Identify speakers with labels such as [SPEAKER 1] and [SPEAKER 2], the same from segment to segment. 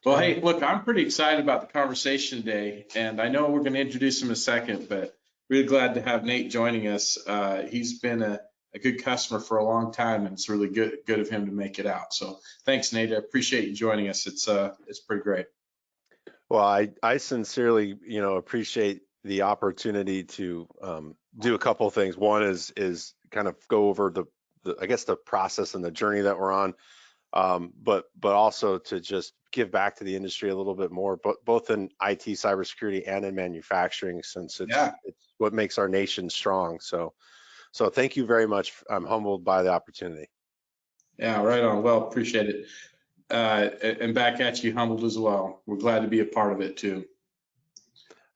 [SPEAKER 1] Well, hey, look, I'm pretty excited about the conversation today, and I know we're going to introduce him in a second, but really glad to have Nate joining us. He's been a good customer for a long time, and it's really good of him to make it out. So thanks, Nate. I appreciate you joining us. It's pretty great.
[SPEAKER 2] Well, I sincerely, appreciate the opportunity to do a couple of things. One is kind of go over the I guess the process and the journey that we're on, but also to just give back to the industry a little bit more, both in IT, cybersecurity, and in manufacturing, since it's what makes our nation strong. So thank you very much. I'm humbled by the opportunity.
[SPEAKER 1] Yeah, right on. Well, appreciate it. And back at you, humbled as well. We're glad to be a part of it too.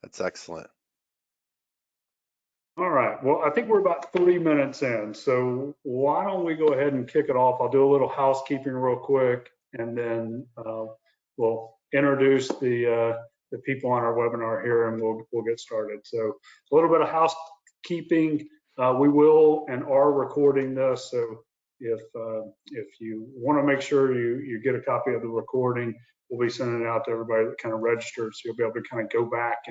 [SPEAKER 2] That's excellent.
[SPEAKER 3] All right, well, I think we're about 3 minutes in, so why don't we go ahead and kick it off? I'll do a little housekeeping real quick, and then we'll introduce the people on our webinar here, and we'll get started. So a little bit of housekeeping. We will and are recording this, so if you want to make sure you get a copy of the recording, we'll be sending it out to everybody that kind of registered, so you'll be able to kind of go back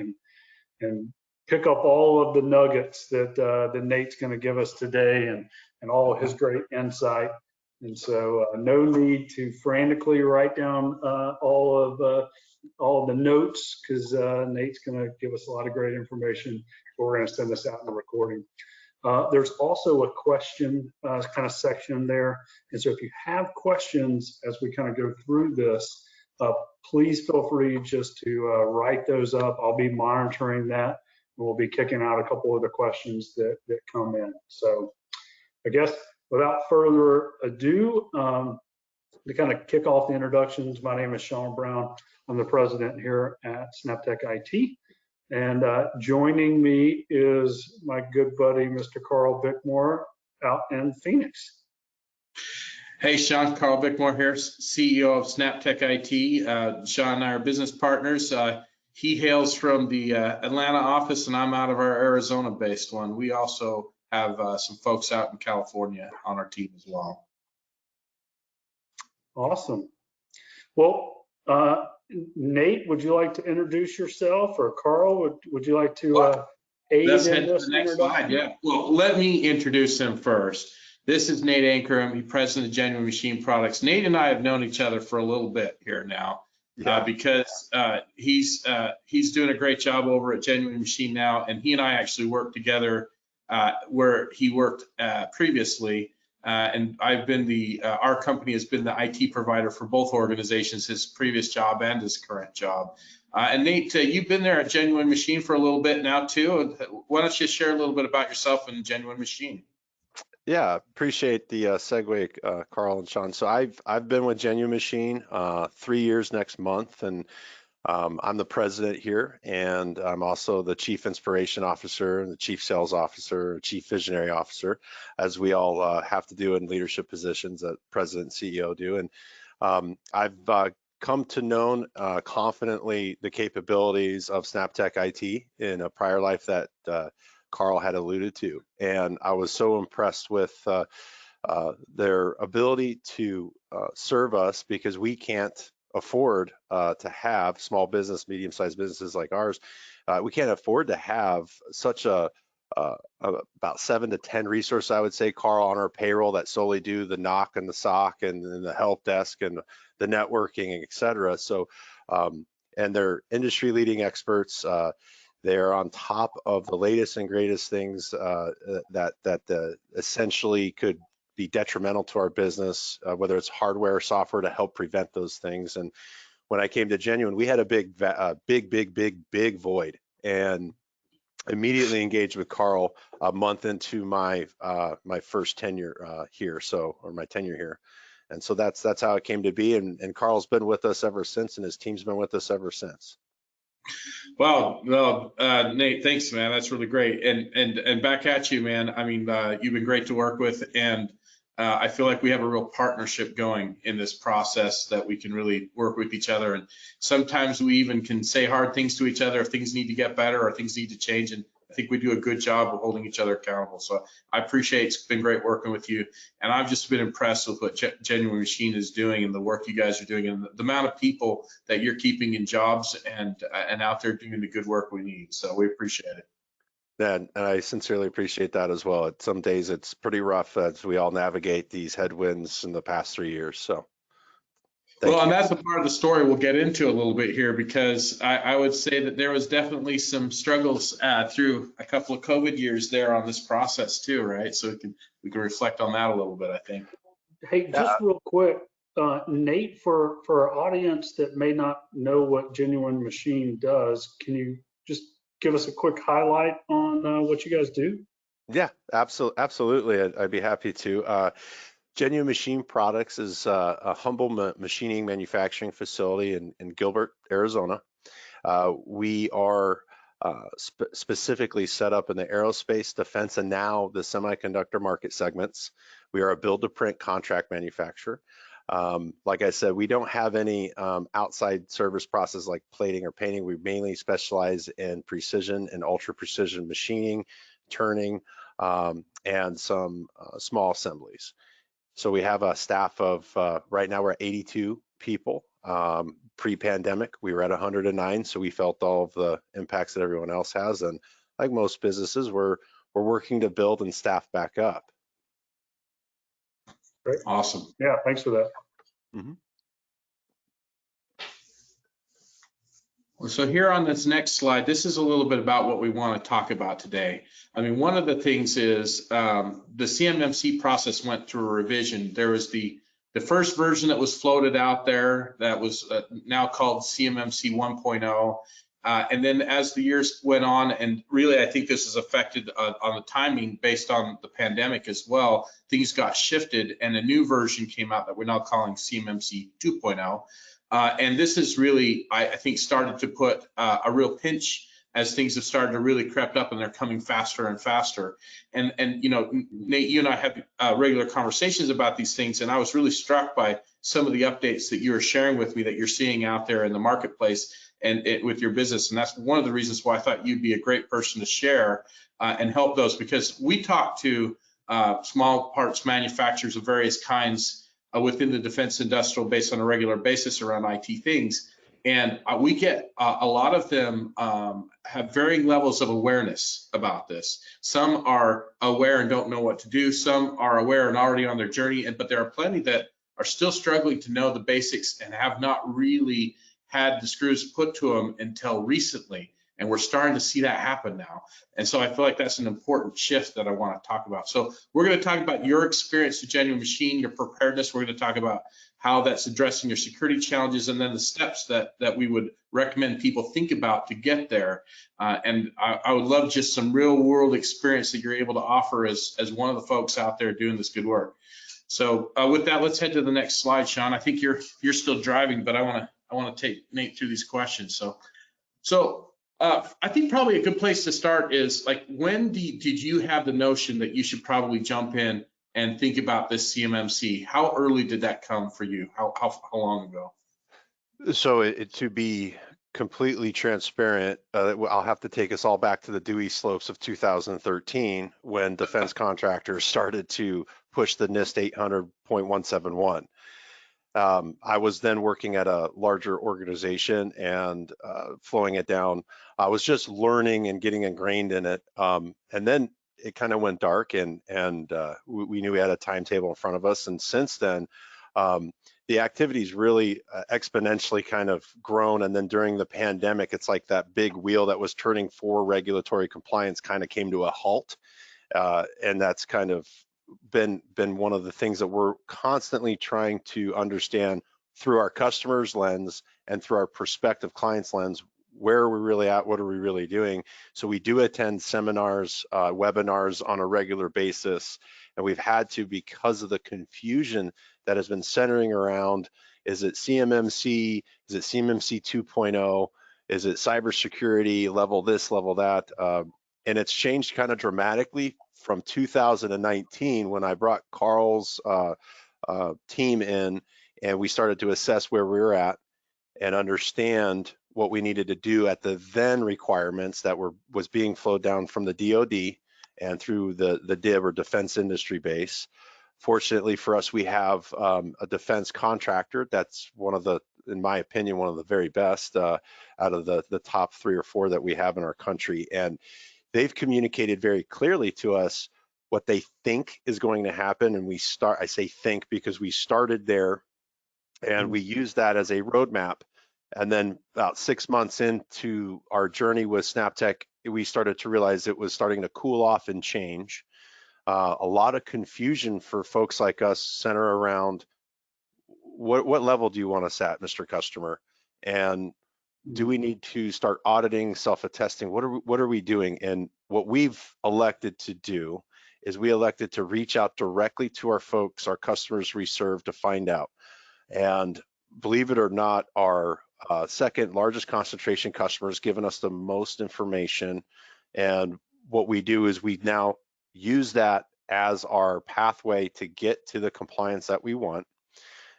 [SPEAKER 3] and pick up all of the nuggets that Nate's going to give us today, and all of his great insight. And so no need to frantically write down all of the notes, because Nate's going to give us a lot of great information. We're going to send this out in the recording. There's also a question kind of section there. And so if you have questions as we kind of go through this, please feel free just to write those up. I'll be monitoring that. We'll be kicking out a couple of the questions that come in. So I guess without further ado, to kind of kick off the introductions, my name is Sean Brown. I'm the president here at Snaptech IT. And joining me is my good buddy, Mr. Carl Bickmore out in Phoenix.
[SPEAKER 1] Hey, Sean, Carl Bickmore here, CEO of Snaptech IT. Sean and I are business partners. He hails from the Atlanta office, and I'm out of our Arizona-based one. We also have some folks out in California on our team as well.
[SPEAKER 3] Awesome. Well, Nate, would you like to introduce yourself, or Carl, would you like to aid
[SPEAKER 1] Let's
[SPEAKER 3] in
[SPEAKER 1] head to
[SPEAKER 3] this
[SPEAKER 1] the next slide. Yeah. Well, let me introduce him first. This is Nate Ankrom, he's president of Genuine Machine Products. Nate and I have known each other for a little bit here now. Yeah. Because he's doing a great job over at Genuine Machine now, and he and I actually worked together where he worked previously, and I've been our company has been the IT provider for both organizations, his previous job and his current job. And Nate, you've been there at Genuine Machine for a little bit now too. Why don't you share a little bit about yourself and Genuine Machine?
[SPEAKER 2] Yeah, appreciate the segue, Carl and Sean. So I've been with Genuine Machine 3 years next month, and I'm the president here, and I'm also the chief inspiration officer, and the chief sales officer, chief visionary officer, as we all have to do in leadership positions that president and CEO do. And I've come to know confidently the capabilities of Snaptech IT in a prior life that Carl had alluded to, and I was so impressed with their ability to serve us, because we can't afford to have small business, medium-sized businesses like ours. We can't afford to have such about 7 to 10 resources, I would say, Carl, on our payroll that solely do the knock and the sock and the help desk and the networking, et cetera. So, and they're industry-leading experts. They're on top of the latest and greatest things that essentially could be detrimental to our business, whether it's hardware or software, to help prevent those things. And when I came to Genuine, we had a big void, and immediately engaged with Carl a month into my first tenure here, or my tenure here. And so that's how it came to be. And Carl's been with us ever since, and his team's been with us ever since.
[SPEAKER 1] Well, Nate, thanks, man. That's really great. And back at you, man. I mean, you've been great to work with, and I feel like we have a real partnership going in this process that we can really work with each other. And sometimes we even can say hard things to each other if things need to get better or things need to change. And I think we do a good job of holding each other accountable. So I appreciate it's been great working with you. And I've just been impressed with what Genuine Machine is doing and the work you guys are doing and the amount of people that you're keeping in jobs and out there doing the good work we need. So we appreciate it.
[SPEAKER 2] And I sincerely appreciate that as well. Some days it's pretty rough as we all navigate these headwinds in the past 3 years. So thank
[SPEAKER 1] Well, and
[SPEAKER 2] you.
[SPEAKER 1] that's the part of the story we'll get into a little bit here, because I would say that there was definitely some struggles through a couple of COVID years there on this process too, right? So we can reflect on that a little bit, I think.
[SPEAKER 3] Hey, just real quick, Nate, for our audience that may not know what Genuine Machine does, can you just give us a quick highlight on what you guys do?
[SPEAKER 2] Yeah, absolutely. I'd be happy to. Genuine Machine Products is a humble machining manufacturing facility in Gilbert, Arizona. We are specifically set up in the aerospace, defense, and now the semiconductor market segments. We are a build-to-print contract manufacturer. Like I said, we don't have any outside service process like plating or painting. We mainly specialize in precision and ultra precision machining, turning, and some small assemblies. So we have a staff of, right now we're at 82 people. Pre-pandemic, we were at 109, so we felt all of the impacts that everyone else has. And like most businesses, we're working to build and staff back up.
[SPEAKER 3] Great.
[SPEAKER 1] Awesome.
[SPEAKER 3] Yeah, thanks for that.
[SPEAKER 2] Mm-hmm.
[SPEAKER 1] So here on this next slide, this is a little bit about what we want to talk about today. I mean, one of the things is the CMMC process went through a revision. There was the first version that was floated out there that was now called CMMC 1.0. And then as the years went on, and really I think this is affected on the timing based on the pandemic as well, things got shifted and a new version came out that we're now calling CMMC 2.0. And this is really, I think, started to put a real pinch as things have started to really crept up and they're coming faster and faster. And you know, Nate, you and I have regular conversations about these things, and I was really struck by some of the updates that you were sharing with me that you're seeing out there in the marketplace and with your business. And that's one of the reasons why I thought you'd be a great person to share and help those, because we talk to small parts manufacturers of various kinds within the defense industrial base on a regular basis around IT things. And we get a lot of them have varying levels of awareness about this. Some are aware and don't know what to do. Some are aware and already on their journey, but there are plenty that are still struggling to know the basics and have not really had the screws put to them until recently. And we're starting to see that happen now. And so I feel like that's an important shift that I want to talk about. So we're going to talk about your experience with Genuine Machine, your preparedness. We're going to talk about how that's addressing your security challenges, and then the steps that we would recommend people think about to get there. And I would love just some real world experience that you're able to offer as one of the folks out there doing this good work. So with that, let's head to the next slide, Sean. I think you're still driving, but I want to take Nate through these questions. So I think probably a good place to start is, like, when did you have the notion that you should probably jump in and think about this CMMC? How early did that come for you? How long ago?
[SPEAKER 2] So to be completely transparent, I'll have to take us all back to the dewy slopes of 2013 when defense contractors started to push the NIST 800.171. I was then working at a larger organization and flowing it down. I was just learning and getting ingrained in it. And then it kind of went dark, and we knew we had a timetable in front of us. And since then, the activity's really exponentially kind of grown. And then during the pandemic, it's like that big wheel that was turning for regulatory compliance kind of came to a halt. And that's kind of been one of the things that we're constantly trying to understand through our customers' lens and through our prospective clients' lens. Where are we really at? What are we really doing? So we do attend seminars, webinars on a regular basis, and we've had to, because of the confusion that has been centering around, is it CMMC? Is it CMMC 2.0? Is it cybersecurity level this, level that? And it's changed kind of dramatically from 2019 when I brought Carl's team in, and we started to assess where we were at and understand what we needed to do at the then requirements that was being flowed down from the DoD and through the DIB or defense industry base. Fortunately for us, we have a defense contractor that's one of the, in my opinion, one of the very best out of the top 3 or 4 that we have in our country. And they've communicated very clearly to us what they think is going to happen. And I say think because we started there and we used that as a roadmap. And then about 6 months into our journey with SnapTech, we started to realize it was starting to cool off and change. A lot of confusion for folks like us center around what level do you want us at, Mr. Customer? And do we need to start auditing, self-attesting? What are we doing? And what we've elected to do is we elected to reach out directly to our folks, our customers we serve, to find out. And believe it or not, our second largest concentration customers given us the most information. And what we do is we now use that as our pathway to get to the compliance that we want.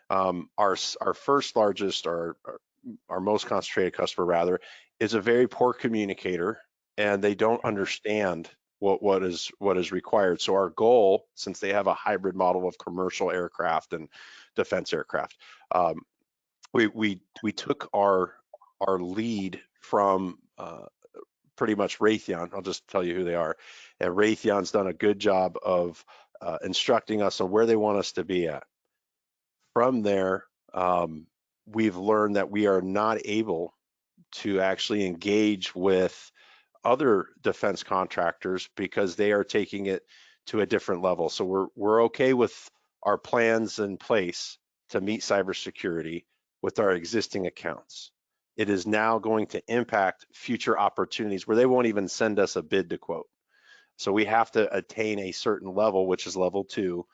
[SPEAKER 2] Our first largest, or our most concentrated customer rather, is a very poor communicator, and they don't understand what is required. So our goal, since they have a hybrid model of commercial aircraft and defense aircraft, we took our lead from pretty much Raytheon. I'll just tell you who they are. And Raytheon's done a good job of instructing us on where they want us to be at. From there, we've learned that we are not able to actually engage with other defense contractors because they are taking it to a different level. So we're okay with our plans in place to meet cybersecurity with our existing accounts. It is now going to impact future opportunities where they won't even send us a bid to quote. So we have to attain a certain level, which is level 2,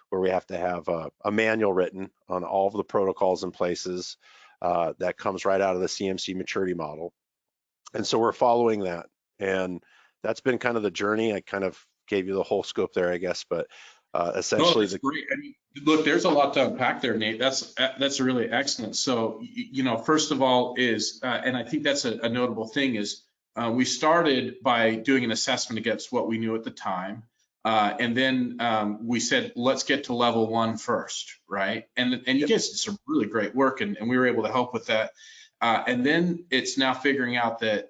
[SPEAKER 2] where we have to have a manual written on all of the protocols and places that comes right out of the CMMC maturity model. And so we're following that. And that's been kind of the journey. I kind of gave you the whole scope there, I guess, but essentially.
[SPEAKER 1] No, that's great. I mean, look, there's a lot to unpack there, Nate. That's really excellent. So, first of all is, and I think that's a notable thing is, we started by doing an assessment against what we knew at the time. And then we said, let's get to level 1 first, right? And you guys did some really great work, and we were able to help with that. And then it's now figuring out that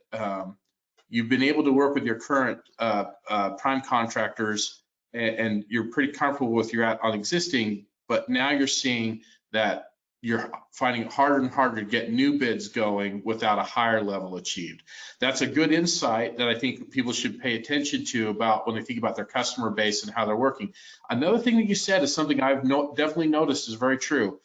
[SPEAKER 1] you've been able to work with your current prime contractors, and you're pretty comfortable with your on existing, but now you're seeing that you're finding it harder and harder to get new bids going without a higher level achieved. That's a good insight that I think people should pay attention to about when they think about their customer base and how they're working. Another thing that you said is something I've definitely noticed is very true.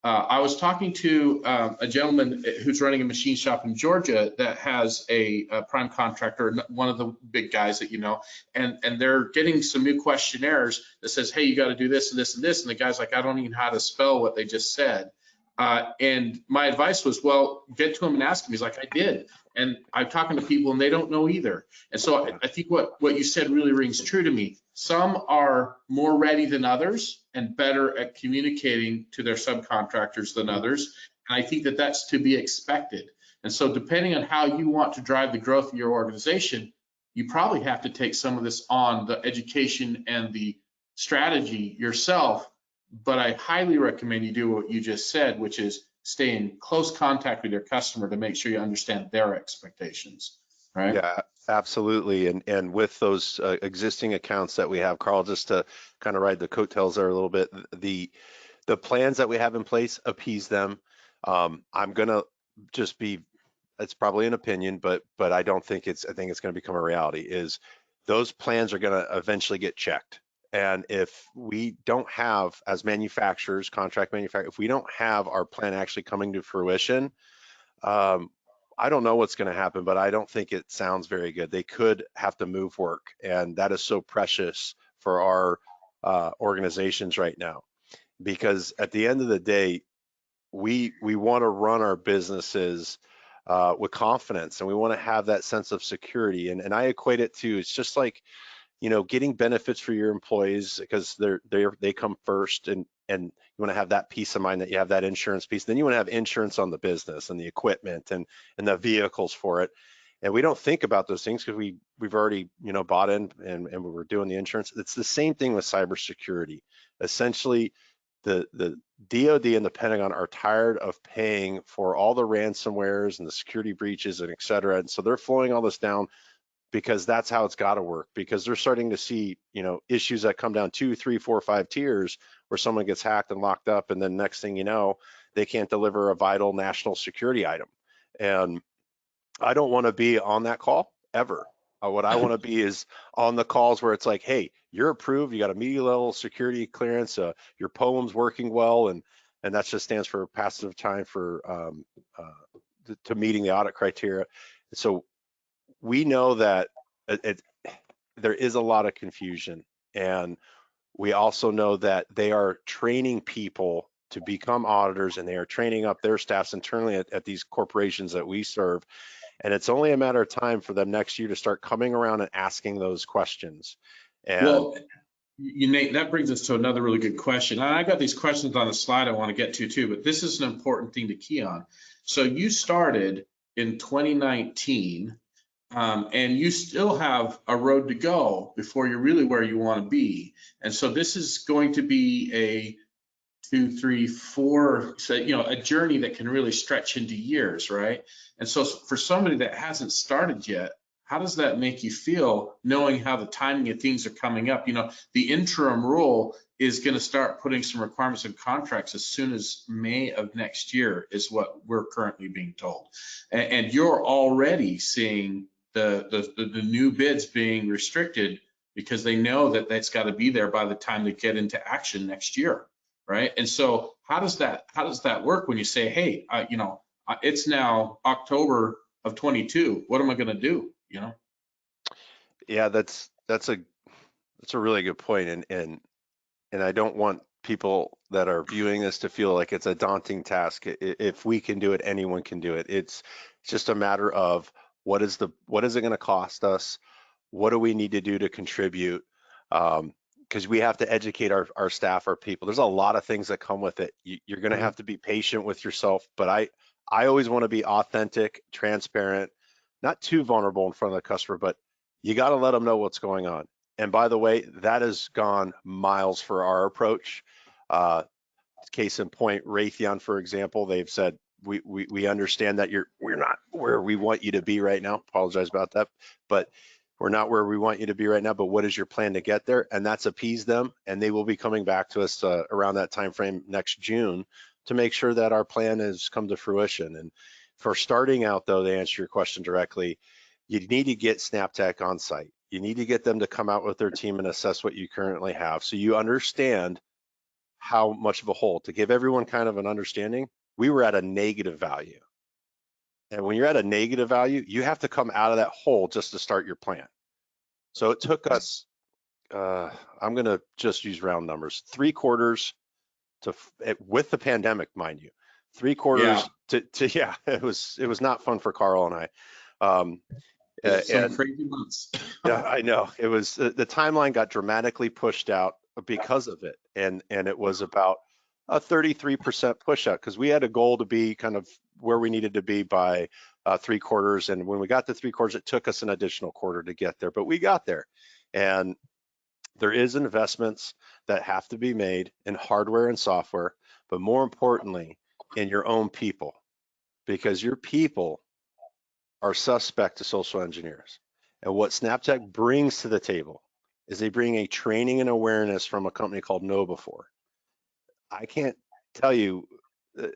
[SPEAKER 1] I was talking to a gentleman who's running a machine shop in Georgia that has a prime contractor, one of the big guys that you know, and they're getting some new questionnaires that says, hey, you got to do this and this and this. And the guy's like, I don't even know how to spell what they just said. And my advice was, well, get to him and ask him. He's like, I did. And I'm talking to people and they don't know either. And so I think what you said really rings true to me. Some are more ready than others and better at communicating to their subcontractors than others. And I think that that's to be expected. And so depending on how you want to drive the growth of your organization, you probably have to take some of this on, the education and the strategy yourself. But I highly recommend you do what you just said, which is stay in close contact with your customer to make sure you understand their expectations, right?
[SPEAKER 2] Yeah, absolutely. And with those existing accounts that we have, Carl, just to kind of ride the coattails there a little bit, the plans that we have in place appease them. I'm gonna just be, it's probably an opinion, but I don't think I think it's gonna become a reality, is those plans are gonna eventually get checked. And if we don't have, as manufacturers, contract manufacturers, if we don't have our plan actually coming to fruition, I don't know what's going to happen, but I don't think it sounds very good. They could have to move work, and that is so precious for our organizations right now, because at the end of the day, we want to run our businesses with confidence, and we want to have that sense of security. And I equate it to, it's just like, getting benefits for your employees, because they come first, and and you want to have that peace of mind that you have that insurance piece. Then you want to have insurance on the business and the equipment and the vehicles for it. And we don't think about those things because we've already, you know, bought in and we're doing the insurance. It's the same thing with cybersecurity. Essentially, the DoD and the Pentagon are tired of paying for all the ransomwares and the security breaches and et cetera. And so they're flowing all this down because that's how it's got to work, because they're starting to see, you know, issues that come down 2, 3, 4, 5 tiers where someone gets hacked and locked up, and then next thing you know, they can't deliver a vital national security item. And I don't want to be on that call ever. What I want to be is on the calls where it's like, hey, you're approved, you got a media level security clearance, your poem's working well, and that just stands for passive time for to meeting the audit criteria. So we know that there is a lot of confusion, and we also know that they are training people to become auditors, and they are training up their staffs internally at these corporations that we serve. And it's only a matter of time for them next year to start coming around and asking those questions. And
[SPEAKER 1] well, Nate, that brings us to another really good question. And I got these questions on the slide I want to get to too, but this is an important thing to key on. So you started in 2019, and you still have a road to go before you're really where you want to be. And so this is going to be a 2, 3, 4, so, you know, a journey that can really stretch into years, right? And so for somebody that hasn't started yet, how does that make you feel, knowing how the timing of things are coming up? You know, the interim rule is going to start putting some requirements in contracts as soon as May of next year, is what we're currently being told. And you're already seeing the new bids being restricted because they know that that's got to be there by the time they get into action next year. Right. And so how does that work when you say, hey, you know, it's now October of 22. What am I going to do? You know?
[SPEAKER 2] yeah, that's a really good point. And I don't want people that are viewing this to feel like it's a daunting task. If we can do it, anyone can do it. It's just a matter of what is it going to cost us? What do we need to do to contribute? Because we have to educate our staff, our people. There's a lot of things that come with it. You're going to have to be patient with yourself, but I always want to be authentic, transparent, not too vulnerable in front of the customer, but you got to let them know what's going on. And by the way, that has gone miles for our approach. Case in point, Raytheon, for example, they've said, we understand that we're not where we want you to be right now. Apologize about that, but we're not where we want you to be right now, but what is your plan to get there? And that's appeased them, and they will be coming back to us around that time frame next June to make sure that our plan has come to fruition. And for starting out, though, to answer your question directly, you need to get SnapTech on site. You need to get them to come out with their team and assess what you currently have, so you understand how much of a hole. To give everyone kind of an understanding, we were at a negative value. And when you're at a negative value, you have to come out of that hole just to start your plan. So it took us, I'm going to just use round numbers, 3 quarters with the pandemic, mind you, 3 quarters yeah, it was not fun for Carl and I.
[SPEAKER 1] Some crazy months.
[SPEAKER 2] Yeah, I know. It was, the timeline got dramatically pushed out because of it. And it was about a 33% push out, because we had a goal to be kind of where we needed to be by 3 quarters. And when we got to 3 quarters, it took us an additional quarter to get there, but we got there. And there is investments that have to be made in hardware and software, but more importantly, in your own people, because your people are suspect to social engineers. And what SnapTech brings to the table is they bring a training and awareness from a company called KnowBe4. I can't tell you,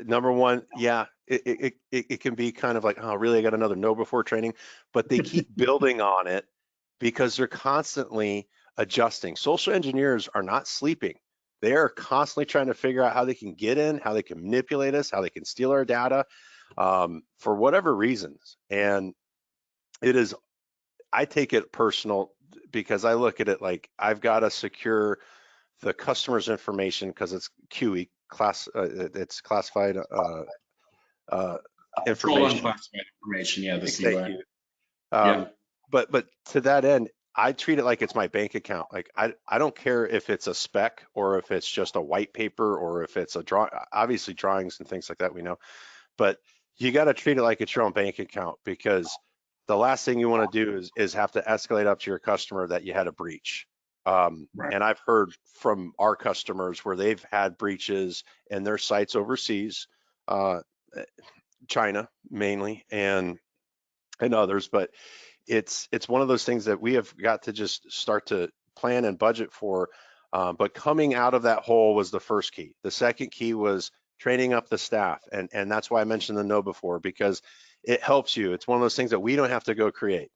[SPEAKER 2] number one, yeah, it can be kind of like, oh, really, I got another KnowBe4 training, but they keep building on it because they're constantly adjusting. Social engineers are not sleeping. They are constantly trying to figure out how they can get in, how they can manipulate us, how they can steal our data, for whatever reasons. And it is, I take it personal because I look at it like I've got to secure the customer's information because it's QE, it's classified information.
[SPEAKER 1] Unclassified information, yeah, the
[SPEAKER 2] Thank
[SPEAKER 1] CY.
[SPEAKER 2] you. But to that end, I treat it like it's my bank account. Like I don't care if it's a spec or if it's just a white paper or if it's a draw. Obviously, drawings and things like that we know, but you got to treat it like it's your own bank account, because the last thing you want to do is have to escalate up to your customer that you had a breach.
[SPEAKER 3] Right.
[SPEAKER 2] And I've heard from our customers where they've had breaches in their sites overseas, uh, China mainly, and others, but it's one of those things that we have got to just start to plan and budget for. But coming out of that hole was the first key. The second key was training up the staff, and that's why I mentioned the no before, because it helps you. It's one of those things that we don't have to go create.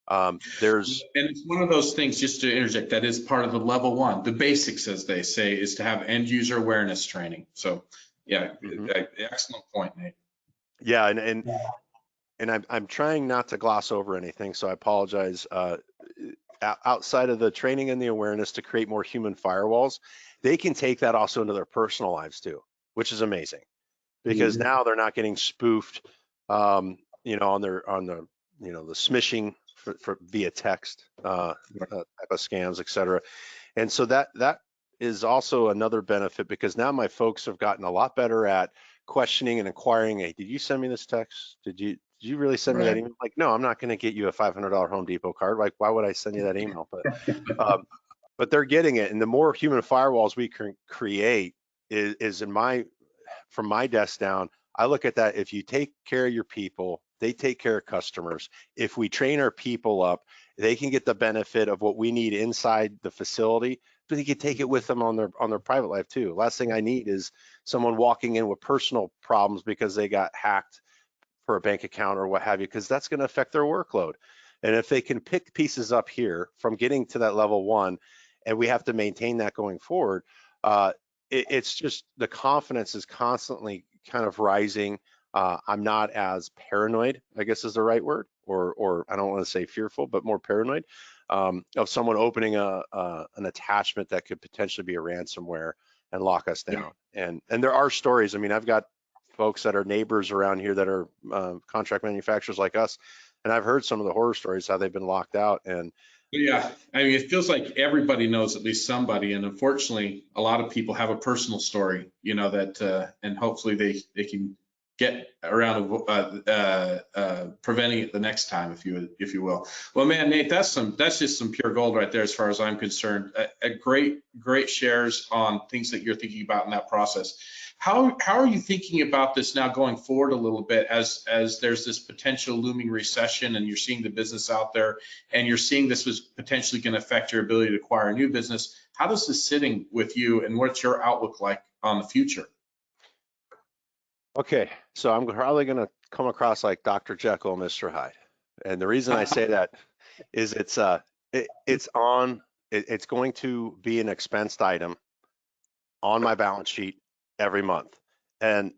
[SPEAKER 1] And it's one of those things, just to interject, that is part of the level one. The basics, as they say, is to have end user awareness training. So yeah, excellent point, Nate.
[SPEAKER 2] Yeah, and I'm trying not to gloss over anything, so I apologize. Outside of the training and the awareness to create more human firewalls, they can take that also into their personal lives too, which is amazing, because now they're not getting spoofed, on the the smishing for via text, type of scams, etc. And so that is also another benefit, because now my folks have gotten a lot better at questioning and inquiring. Hey, did you send me this text? Did you really send me that email? Like, no, I'm not going to get you a $500 Home Depot card. Like, why would I send you that email? But they're getting it, and the more human firewalls we can create is from my desk down. I look at that. If you take care of your people, they take care of customers. If we train our people up, they can get the benefit of what we need inside the facility, but they can take it with them on their private life too. Last thing I need is someone walking in with personal problems because they got hacked for a bank account or what have you, because that's going to affect their workload. And if they can pick pieces up here from getting to that level one, and we have to maintain that going forward, it's just the confidence is constantly kind of rising. I'm not as paranoid, I guess is the right word, or I don't want to say fearful, but more paranoid of someone opening an attachment that could potentially be a ransomware and lock us down. And there are stories. I mean, I've got folks that are neighbors around here that are contract manufacturers like us, and I've heard some of the horror stories how they've been locked out. And
[SPEAKER 1] yeah, I mean, it feels like everybody knows at least somebody, and unfortunately, a lot of people have a personal story, that, and hopefully they can get around preventing it the next time, if you will. Well, man, Nate, that's just some pure gold right there, as far as I'm concerned. A great shares on things that you're thinking about in that process. How are you thinking about this now going forward a little bit, as there's this potential looming recession, and you're seeing the business out there, and you're seeing this was potentially going to affect your ability to acquire a new business? How does this sitting with you, and what's your outlook like on the future?
[SPEAKER 2] Okay, so I'm probably going to come across like Dr. Jekyll and Mr. Hyde. And the reason I say that is it's going to be an expensed item on my balance sheet every month. And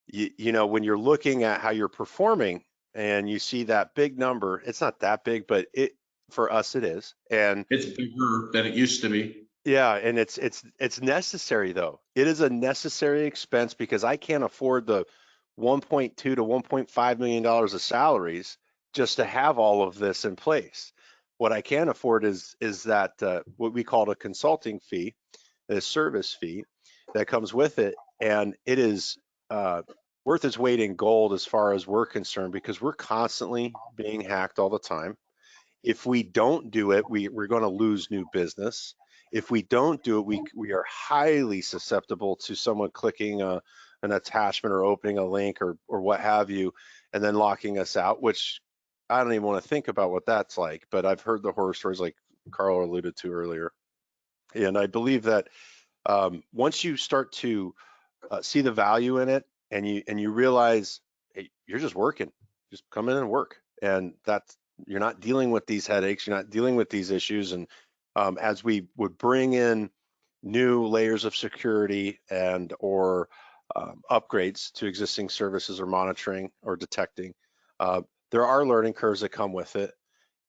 [SPEAKER 2] when you're looking at how you're performing and you see that big number, it's not that big, but for us it is. And
[SPEAKER 1] it's bigger than it used to be.
[SPEAKER 2] Yeah, and it's necessary though. It is a necessary expense, because I can't afford the 1.2 to 1.5 million dollars of salaries just to have all of this in place. What I can afford is that what we call a consulting fee, a service fee that comes with it, and it is worth its weight in gold as far as we're concerned, because we're constantly being hacked all the time. If we don't do it, we're going to lose new business. If we don't do it, we are highly susceptible to someone clicking an attachment or opening a link or what have you, and then locking us out, which I don't even want to think about what that's like. But I've heard the horror stories like Carl alluded to earlier. And I believe that once you start to see the value in it, and you realize, hey, you're just working, just come in and work, and you're not dealing with these headaches, you're not dealing with these issues. And as we would bring in new layers of security or upgrades to existing services or monitoring or detecting, there are learning curves that come with it.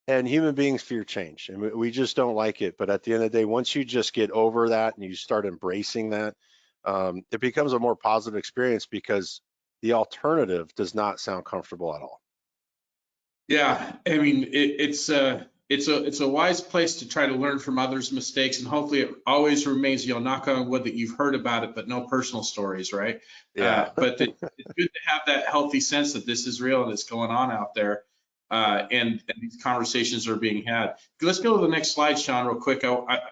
[SPEAKER 2] And human beings fear change, and we just don't like it. But at the end of the day, once you just get over that and you start embracing that, it becomes a more positive experience, because the alternative does not sound comfortable at all.
[SPEAKER 1] Yeah, I mean, it's it's a wise place to try to learn from others' mistakes, and hopefully it always remains, knock on wood, that you've heard about it, but no personal stories, right?
[SPEAKER 2] Yeah.
[SPEAKER 1] But it's good to have that healthy sense that this is real and it's going on out there, and these conversations are being had. Let's go to the next slide, Sean, real quick.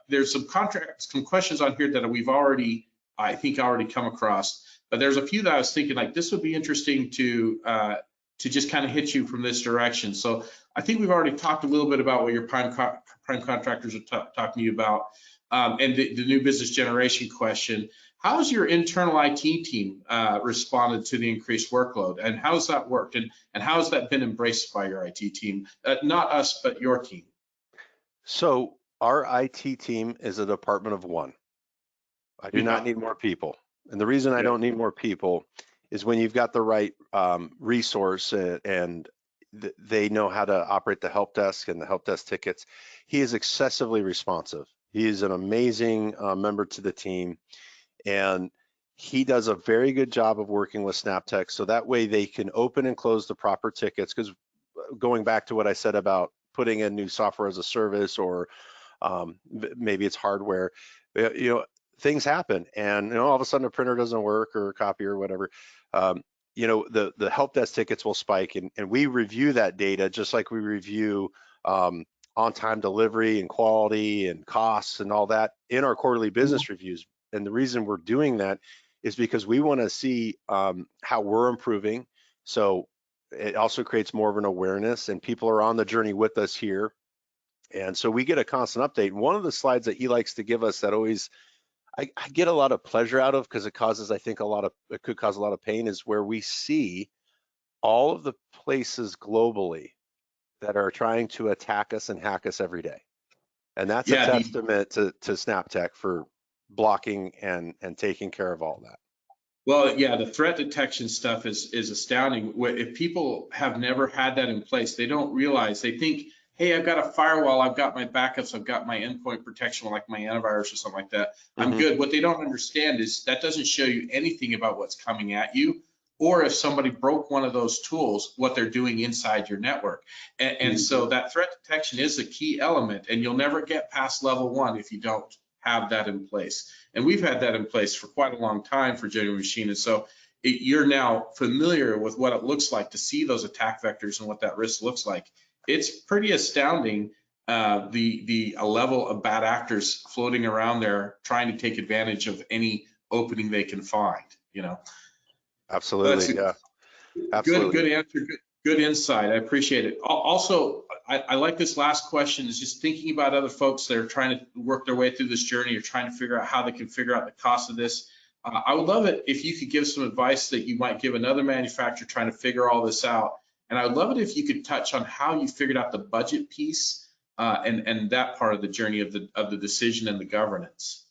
[SPEAKER 1] There's some questions on here that we've already, I think, come across, but there's a few that I was thinking like this would be interesting to just kind of hit you from this direction. So I think we've already talked a little bit about what your prime contractors are talking to you about, and the new business generation question. How has your internal IT team responded to the increased workload, and how has that worked, and how has that been embraced by your IT team? Not us, but your team.
[SPEAKER 2] So our IT team is a department of one. I do not need more people. And the reason I don't need more people is when you've got the right resource and they know how to operate the help desk and the help desk tickets. He is excessively responsive. He is an amazing member to the team, and he does a very good job of working with SnapTech, so that way they can open and close the proper tickets. Because going back to what I said about putting in new software as a service, or maybe it's hardware, things happen, and all of a sudden a printer doesn't work or a copy or whatever. The help desk tickets will spike, and we review that data just like we review on-time delivery and quality and costs and all that in our quarterly business reviews. And the reason we're doing that is because we want to see how we're improving. So it also creates more of an awareness, and people are on the journey with us here. And so we get a constant update. One of the slides that he likes to give us that always I get a lot of pleasure out of, because it causes, I think, it could cause a lot of pain, is where we see all of the places globally that are trying to attack us and hack us every day. And that's a testament to SnapTech for blocking and taking care of all that.
[SPEAKER 1] Well, yeah, the threat detection stuff is astounding. If people have never had that in place, they don't realize. They think, hey, I've got a firewall, I've got my backups, I've got my endpoint protection, like my antivirus or something like that. I'm good. What they don't understand is that doesn't show you anything about what's coming at you, or if somebody broke one of those tools, what they're doing inside your network. And so that threat detection is a key element, and you'll never get past level 1 if you don't have that in place. And we've had that in place for quite a long time for Genuine Machine. And so you're now familiar with what it looks like to see those attack vectors and what that risk looks like. It's pretty astounding, the level of bad actors floating around there trying to take advantage of any opening they can find,
[SPEAKER 2] Absolutely, yeah. Absolutely.
[SPEAKER 1] Good answer, good insight. I appreciate it. Also, I like this last question, is just thinking about other folks that are trying to work their way through this journey or trying to figure out how they can figure out the cost of this. I would love it if you could give some advice that you might give another manufacturer trying to figure all this out. And I would love it if you could touch on how you figured out the budget piece and that part of the journey of the decision and the governance.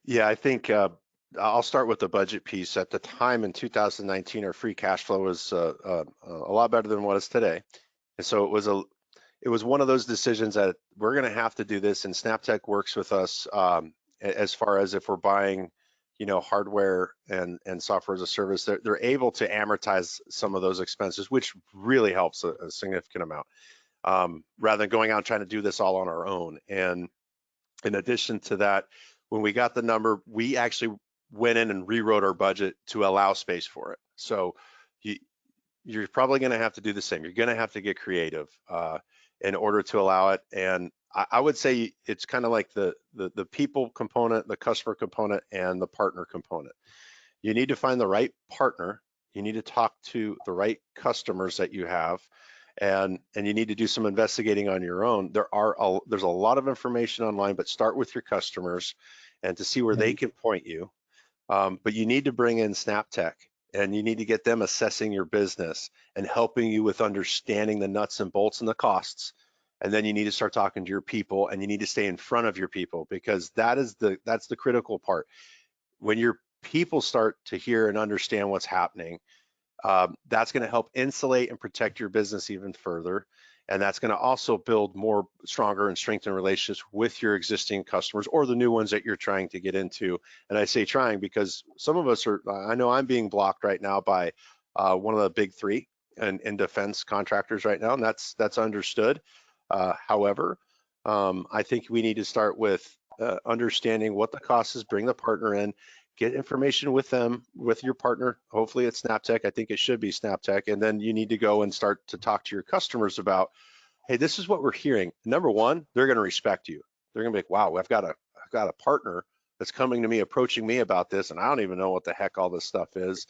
[SPEAKER 2] Yeah, I think I'll start with the budget piece. At the time in 2019, our free cash flow was a lot better than what it is today. And so it was one of those decisions that we're going to have to do this, and SnapTech works with us as far as if we're buying hardware and software as a service. They're able to amortize some of those expenses, which really helps a significant amount, rather than going out and trying to do this all on our own. And in addition to that, when we got the number, we actually went in and rewrote our budget to allow space for it. So you're probably going to have to do the same. You're going to have to get creative in order to allow it. And I would say it's kind of like the people component, the customer component, and the partner component. You need to find the right partner. You need to talk to the right customers that you have, and you need to do some investigating on your own. There's a lot of information online, but start with your customers and to see where they can point you. But you need to bring in SnapTech, and you need to get them assessing your business and helping you with understanding the nuts and bolts and the costs. And then you need to start talking to your people, and you need to stay in front of your people, because that's the critical part. When your people start to hear and understand what's happening, that's going to help insulate and protect your business even further. And that's going to also build more stronger and strengthen relationships with your existing customers or the new ones that you're trying to get into. And I say trying because some of us I know I'm being blocked right now by one of the big three in defense contractors right now, and that's understood. However, I think we need to start with understanding what the cost is, bring the partner in, get information with them, with your partner. Hopefully it's SnapTech. I think it should be SnapTech. And then you need to go and start to talk to your customers about, hey, this is what we're hearing. Number one, they're going to respect you. They're going to be like, wow, I've got a partner that's coming to me, approaching me about this, and I don't even know what the heck all this stuff is.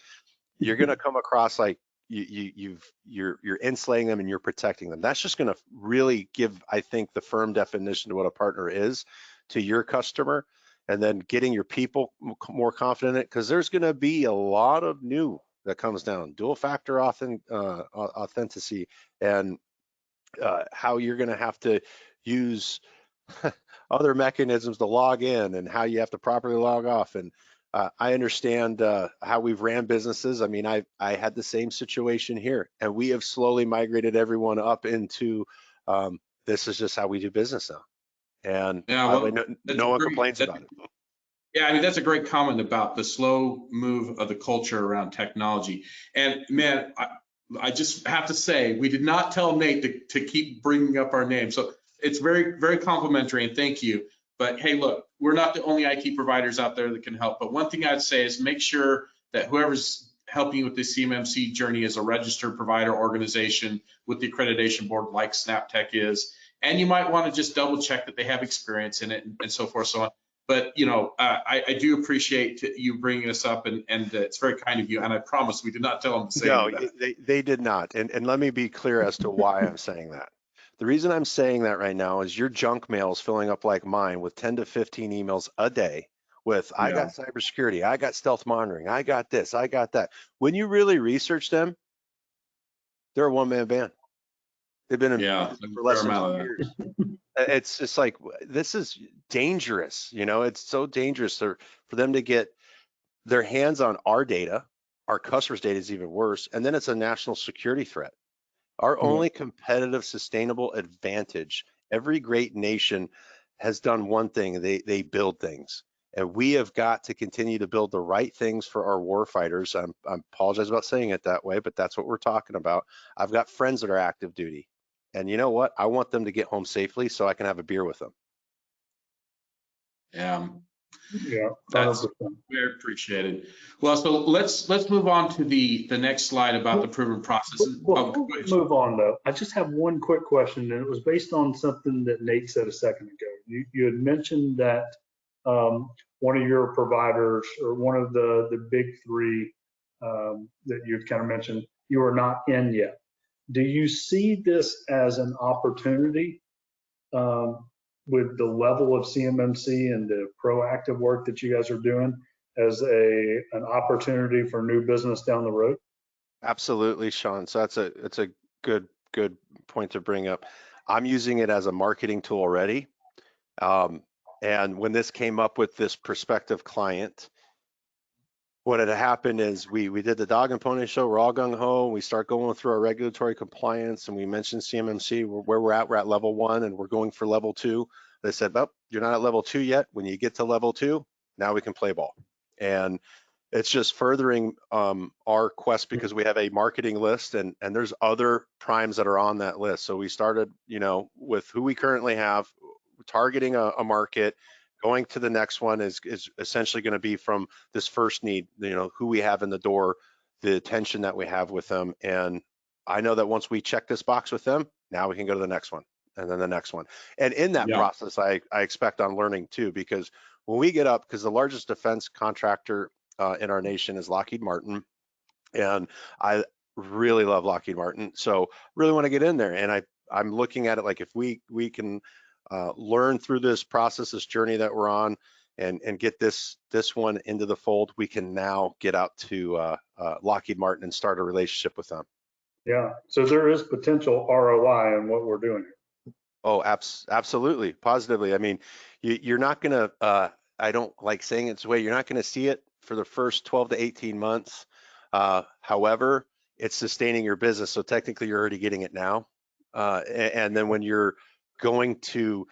[SPEAKER 2] You're going to come across like you're insulating them and you're protecting them. That's just going to really give, I think, the firm definition to what a partner is to your customer, and then getting your people more confident in it, because there's going to be a lot of new that comes down, dual factor authenticity, and how you're going to have to use other mechanisms to log in and how you have to properly log off. And I understand how we've ran businesses. I mean, I had the same situation here, and we have slowly migrated everyone up into this is just how we do business now. And
[SPEAKER 1] Yeah, well,
[SPEAKER 2] no one complains about it.
[SPEAKER 1] Yeah, I mean, that's a great comment about the slow move of the culture around technology. And man, I just have to say, we did not tell Nate to keep bringing up our name. So it's very, very complimentary, and thank you. But hey, look, we're not the only IT providers out there that can help. But one thing I'd say is make sure that whoever's helping you with the CMMC journey is a registered provider organization with the accreditation board like SnapTech is. And you might want to just double check that they have experience in it and so forth, so on. But you know, I do appreciate you bringing this up, and it's very kind of you. And I promise we did not tell them to say
[SPEAKER 2] No,
[SPEAKER 1] that.
[SPEAKER 2] they did not. And let me be clear as to why I'm saying that. The reason I'm saying that right now is your junk mail is filling up like mine with 10 to 15 emails a day with, I got cybersecurity, I got stealth monitoring, I got this, I got that. When you really research them, they're a one-man band. They've been in business for less than 2 years. It's just like, this is dangerous. You know, it's so dangerous for them to get their hands on our data. Our customers' data is even worse. And then it's a national security threat. Our only competitive, sustainable advantage, every great nation has done one thing, they build things. And we have got to continue to build the right things for our warfighters. I apologize about saying it that way, but that's what we're talking about. I've got friends that are active duty. And you know what? I want them to get home safely so I can have a beer with them.
[SPEAKER 1] Yeah.
[SPEAKER 3] Yeah, 100%.
[SPEAKER 1] That's very appreciated. Well, so let's move on to the next slide about the proven processes.
[SPEAKER 3] Before we move on, though, I just have one quick question, and it was based on something that Nate said a second ago. You had mentioned that one of your providers, or one of the big three that you'd kind of mentioned, you are not in yet. Do you see this as an opportunity with the level of CMMC and the proactive work that you guys are doing as an opportunity for new business down the road?
[SPEAKER 2] Absolutely, Sean. So it's a good point to bring up. I'm using it as a marketing tool already. And when this came up with this prospective client, what had happened is we did the dog and pony show. We're all gung ho. We start going through our regulatory compliance, and we mentioned CMMC. Where we're at level 1, and we're going for level 2. They said, well, you're not at level 2 yet. When you get to level 2, now we can play ball. And it's just furthering our quest, because we have a marketing list, and there's other primes that are on that list. So we started, you know, with who we currently have, targeting a market. Going to the next one is essentially going to be from this first need, you know, who we have in the door, the attention that we have with them. And I know that once we check this box with them, now we can go to the next one, and then the next one. And in that process, I expect on learning too, because when we get up, because the largest defense contractor in our nation is Lockheed Martin, and I really love Lockheed Martin, so really want to get in there. And I'm looking at it like, if we can learn through this process, this journey that we're on, and get this one into the fold, we can now get out to Lockheed Martin and start a relationship with them.
[SPEAKER 3] Yeah, so there is potential ROI in what we're doing here.
[SPEAKER 2] Oh, absolutely, positively. I mean, you're not gonna, I don't like saying it this way, you're not gonna see it for the first 12 to 18 months. However, it's sustaining your business. So technically you're already getting it now. And then when you're going to,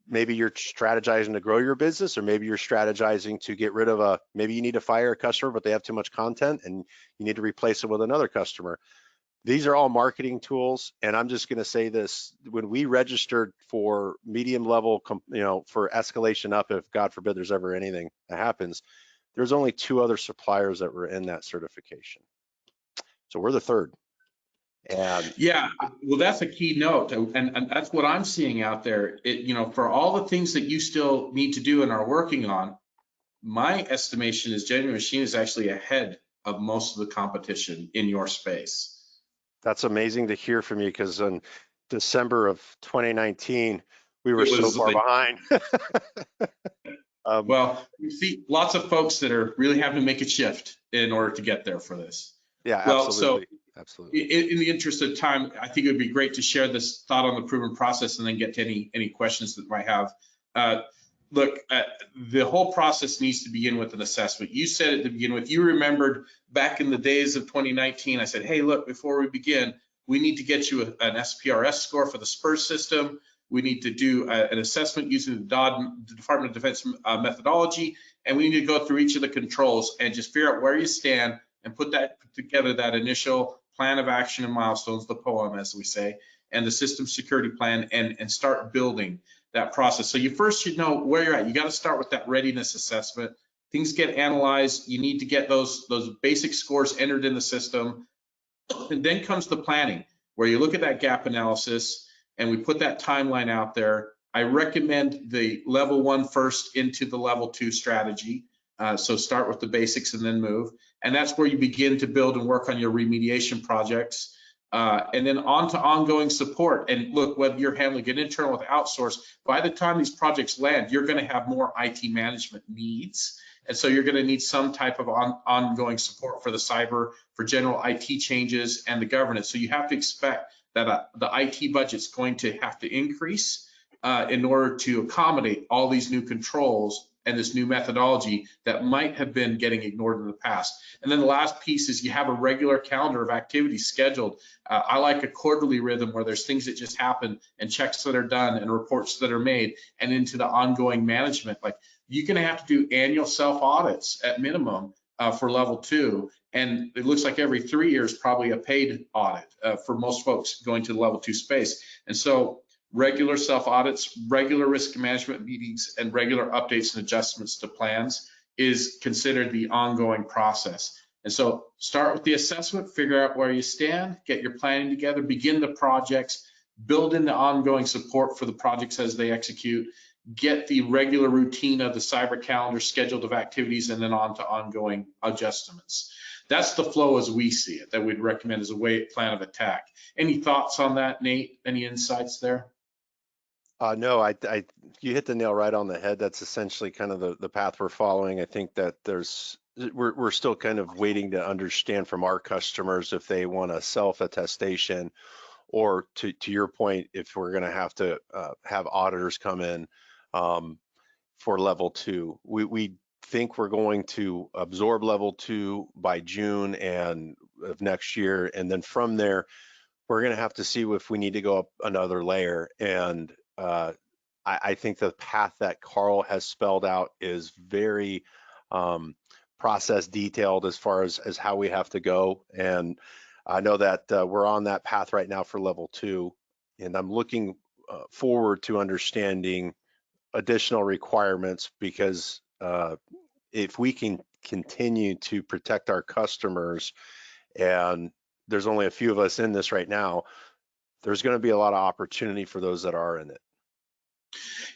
[SPEAKER 2] maybe you're strategizing to grow your business, or maybe you're strategizing to get rid of maybe you need to fire a customer, but they have too much content and you need to replace it with another customer. These are all marketing tools, and I'm just going to say this: when we registered for medium level, for escalation up, if God forbid there's ever anything that happens, there's only 2 other suppliers that were in that certification. So we're the 3rd. And
[SPEAKER 1] Yeah, well, that's a key note, and that's what I'm seeing out there. For all the things that you still need to do and are working on, my estimation is Genuine Machine is actually ahead of most of the competition in your space.
[SPEAKER 2] that's amazing to hear from you, because in December of 2019, we were
[SPEAKER 1] It
[SPEAKER 2] so
[SPEAKER 1] was
[SPEAKER 2] far behind.
[SPEAKER 1] Well, you see lots of folks that are really having to make a shift in order to get there for this.
[SPEAKER 2] Yeah,
[SPEAKER 1] Well, so
[SPEAKER 2] absolutely.
[SPEAKER 1] in the interest of time, I think it would be great to share this thought on the proven process and then get to any questions that you might have. Look, the whole process needs to begin with an assessment. You said at the beginning, if you remembered back in the days of 2019, I said, hey, look, before we begin, we need to get you an SPRS score for the SPURS system. We need to do an assessment using the Department of Defense methodology, and we need to go through each of the controls and just figure out where you stand and put together that initial plan of action and milestones, the POEM, as we say, and the system security plan, and start building that process. So you first should know where you're at. You got to start with that readiness assessment. Things get analyzed. You need to get those basic scores entered in the system. And then comes the planning, where you look at that gap analysis and we put that timeline out there. I recommend the level 1 first into the level 2 strategy. So start with the basics and then move. And that's where you begin to build and work on your remediation projects. And then on to ongoing support. And look, whether you're handling it internal or outsource, by the time these projects land, you're going to have more IT management needs. And so you're going to need some type of ongoing support for the cyber, for general IT changes and the governance. So you have to expect that the IT budget's going to have to increase in order to accommodate all these new controls and this new methodology that might have been getting ignored in the past. And then the last piece is you have a regular calendar of activities scheduled. I like a quarterly rhythm where there's things that just happen and checks that are done and reports that are made, and into the ongoing management. Like, you're going to have to do annual self audits at minimum for level 2. And it looks like every 3 years, probably a paid audit for most folks going to the level 2 space. And so regular self audits, regular risk management meetings, and regular updates and adjustments to plans is considered the ongoing process. And so start with the assessment, figure out where you stand, get your planning together, begin the projects, build in the ongoing support for the projects as they execute, get the regular routine of the cyber calendar scheduled of activities, and then on to ongoing adjustments. That's the flow as we see it, that we'd recommend as a plan of attack. Any thoughts on that, Nate? Any insights there?
[SPEAKER 2] No, you hit the nail right on the head. That's essentially kind of the path we're following. I think that we're still kind of waiting to understand from our customers if they want a self-attestation, or to your point, if we're going to have auditors come in for level 2. We think we're going to absorb level 2 by June of next year, and then from there, we're going to have to see if we need to go up another layer. And I think the path that Carl has spelled out is very process detailed as far as how we have to go. And I know that we're on that path right now for level 2, and I'm looking forward to understanding additional requirements, because if we can continue to protect our customers, and there's only a few of us in this right now, there's going to be a lot of opportunity for those that are in it.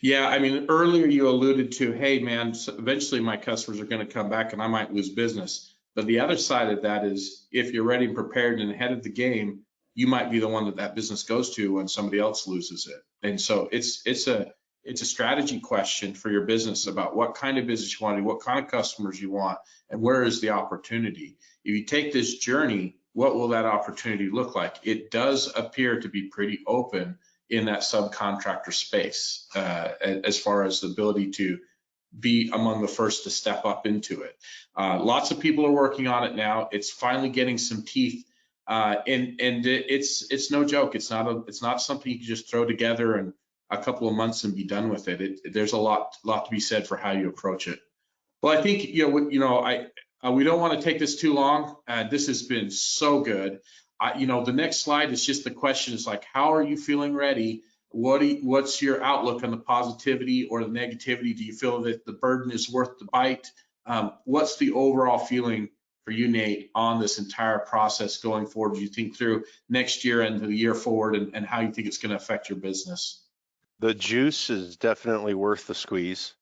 [SPEAKER 1] Yeah, I mean, earlier you alluded to, hey man, eventually my customers are going to come back and I might lose business. But the other side of that is, if you're ready and prepared and ahead of the game, you might be the one that business goes to when somebody else loses it. And so it's a strategy question for your business about what kind of business you want to do, what kind of customers you want, and where is the opportunity. If you take this journey, what will that opportunity look like? It does appear to be pretty open in that subcontractor space as far as the ability to be among the first to step up into it. Lots of people are working on it now. It's finally getting some teeth, and it's no joke. It's not something you can just throw together in a couple of months and be done with it. There's a lot to be said for how you approach it. Well, I think we don't want to take this too long. This has been so good. the next slide is just the question is like, how are you feeling ready? What's your outlook on the positivity or the negativity? Do you feel that the burden is worth the bite? What's the overall feeling for you, Nate, on this entire process going forward? Do you think through next year and the year forward and how you think it's going to affect your business?
[SPEAKER 2] The juice is definitely worth the squeeze.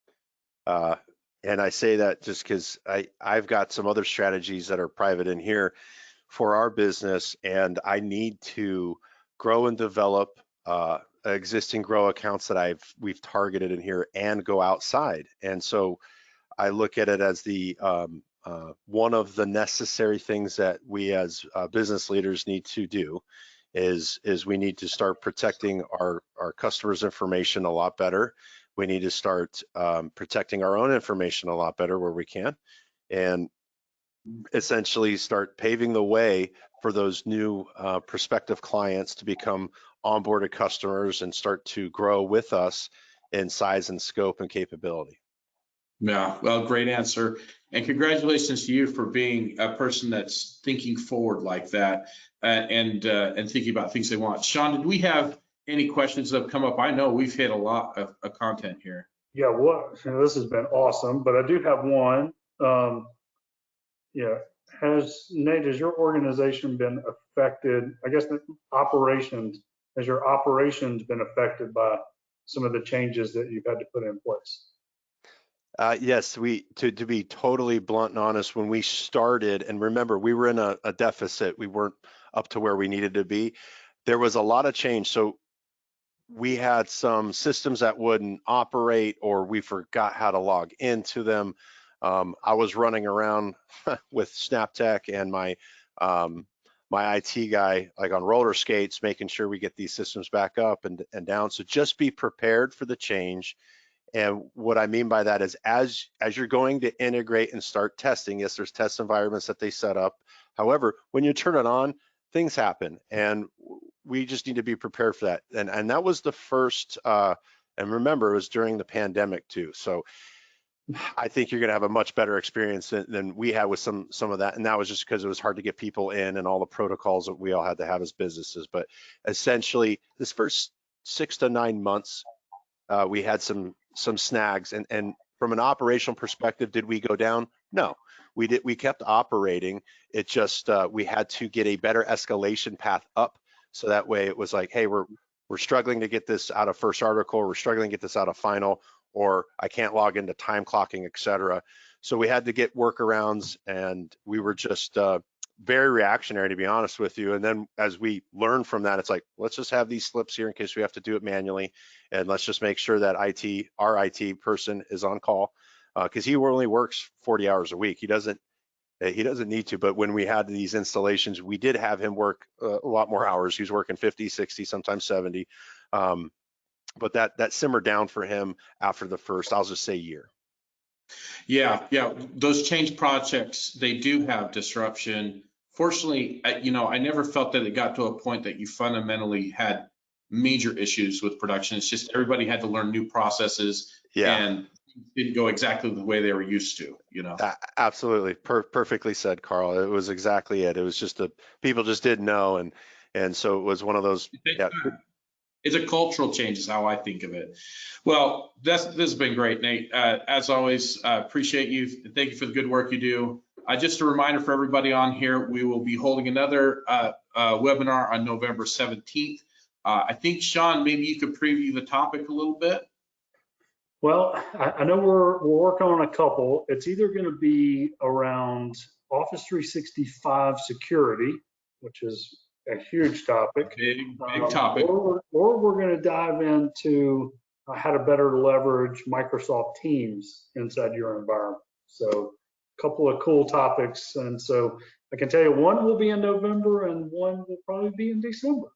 [SPEAKER 2] And I say that just because I've got some other strategies that are private in here for our business, and I need to grow and develop existing grow accounts that we've targeted in here and go outside. And so I look at it as the one of the necessary things that we as business leaders need to do is we need to start protecting our customers' information a lot better. We need to start protecting our own information a lot better where we can, and essentially start paving the way for those new prospective clients to become onboarded customers and start to grow with us in size and scope and capability.
[SPEAKER 1] Yeah, well, great answer. And congratulations to you for being a person that's thinking forward like that and thinking about things they want. Sean, did we have any questions that have come up? I know we've hit a lot of content here.
[SPEAKER 3] Yeah, this has been awesome, but I do have one. Yeah, Nate, has your organization been affected? I guess has your operations been affected by some of the changes that you've had to put in place?
[SPEAKER 2] Yes, to be totally blunt and honest, when we started, and remember, we were in a deficit, we weren't up to where we needed to be. There was a lot of change. So we had some systems that wouldn't operate, or we forgot how to log into them. I was running around with SnapTech and my IT guy, like on roller skates, making sure we get these systems back up and down. So just be prepared for the change. And what I mean by that is as you're going to integrate and start testing, yes, there's test environments that they set up. However, when you turn it on, things happen, and we just need to be prepared for that. And that was the first, and remember, it was during the pandemic too. So I think you're gonna have a much better experience than we had with some of that. And that was just because it was hard to get people in and all the protocols that we all had to have as businesses. But essentially, this first 6 to 9 months, we had some snags, and from an operational perspective, did we go down? No, we did. We kept operating. It just we had to get a better escalation path up, so that way it was like, hey, we're struggling to get this out of first article, we're struggling to get this out of final, or I can't log into time clocking, etc. So we had to get workarounds, and we were just very reactionary, to be honest with you. And then as we learned from that, it's like, let's just have these slips here in case we have to do it manually, and let's just make sure that our IT person is on call, because he only works 40 hours a week. He doesn't need to, but when we had these installations, we did have him work a lot more hours. He was working 50, 60, sometimes 70. But that simmered down for him after the first, I'll just say, year.
[SPEAKER 1] Yeah, those change projects, they do have disruption. Fortunately, I never felt that it got to a point that you fundamentally had major issues with production. It's just everybody had to learn new processes, and didn't go exactly the way they were used to,
[SPEAKER 2] Absolutely, perfectly said, Carl. It was exactly it. It was just people just didn't know, and so it was one of those. Yeah.
[SPEAKER 1] It's a cultural change is how I think of it. Well, this has been great, Nate. As always, appreciate you. Thank you for the good work you do. Just a reminder for everybody on here, we will be holding another webinar on November 17th. I think, Sean, maybe you could preview the topic a little bit.
[SPEAKER 3] Well, I know we're working on a couple. It's either going to be around Office 365 security, which is a huge topic.
[SPEAKER 1] Big topic.
[SPEAKER 3] Or we're going to dive into how to better leverage Microsoft Teams inside your environment. So a couple of cool topics. And so I can tell you one will be in November and one will probably be in December.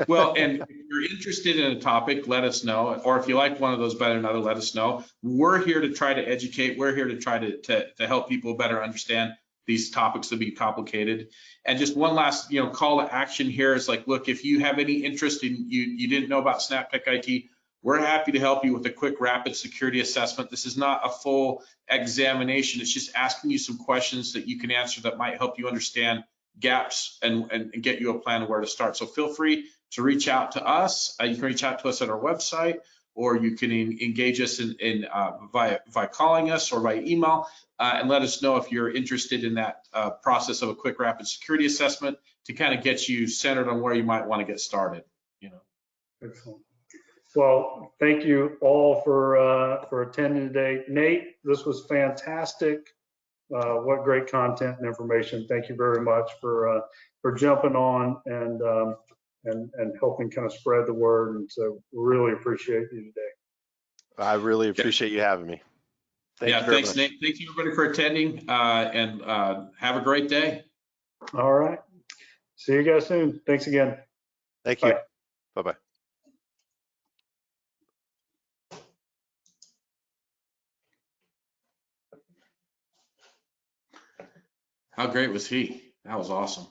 [SPEAKER 1] Well, and if you're interested in a topic, let us know. Or if you like one of those better than another, let us know. We're here to try to educate. We're here to try to help people better understand these topics that be complicated. And just one last, call to action here is like, look, if you have any interest in you didn't know about SnapTech IT, we're happy to help you with a quick rapid security assessment. This is not a full examination. It's just asking you some questions that you can answer that might help you understand gaps and get you a plan of where to start. So feel free to reach out to us. You can reach out to us at our website, or you can engage us via calling us or by email, and let us know if you're interested in that process of a quick rapid security assessment to kind of get you centered on where you might want to get started.
[SPEAKER 3] Excellent. Well, thank you all for attending today. Nate, this was fantastic. What great content and information. Thank you very much for jumping on and helping kind of spread the word. And so really appreciate you today.
[SPEAKER 2] I really appreciate you having me. Thank you very
[SPEAKER 1] thanks,
[SPEAKER 2] much.
[SPEAKER 1] Nate. Thank you, everybody, for attending, and have a great day.
[SPEAKER 3] All right. See you guys soon. Thanks again.
[SPEAKER 2] Thank you.
[SPEAKER 3] Bye.
[SPEAKER 2] Bye-bye.
[SPEAKER 1] How great was he? That was awesome.